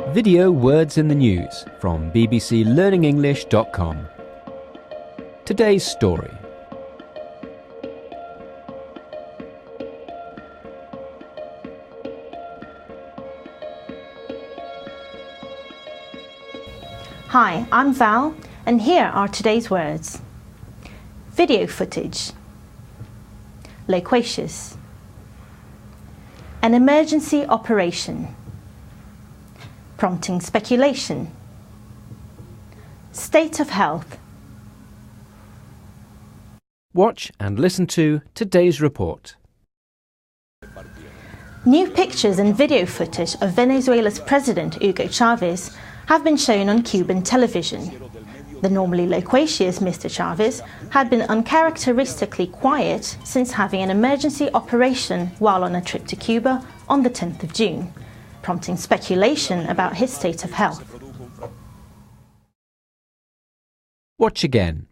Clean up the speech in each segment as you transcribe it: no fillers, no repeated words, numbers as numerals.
Video Words in the News from bbclearningenglish.com. Today's story. Hi, I'm Val, and here are today's words. Video footage. Loquacious. An emergency operation. Prompting speculation. State of health. Watch and listen to today's report. New pictures and video footage of Venezuela's President Hugo Chavez have been shown on Cuban television. The normally loquacious Mr. Chavez had been uncharacteristically quiet since having an emergency operation while on a trip to Cuba on the 10th of June, prompting speculation about his state of health. Watch again.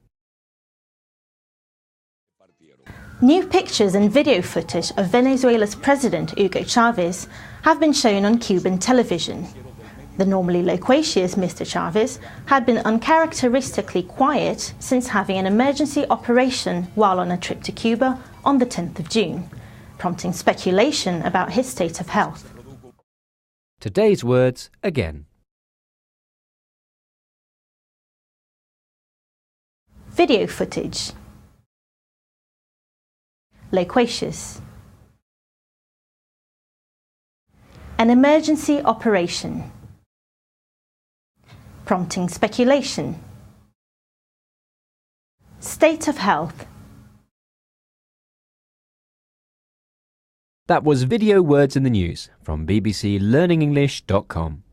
New pictures and video footage of Venezuela's President Hugo Chavez have been shown on Cuban television. The normally loquacious Mr. Chavez had been uncharacteristically quiet since having an emergency operation while on a trip to Cuba on the 10th of June, prompting speculation about his state of health. Today's words again. Video footage. Loquacious. An emergency operation. Prompting speculation. State of health. That was Video Words in the News from bbclearningenglish.com.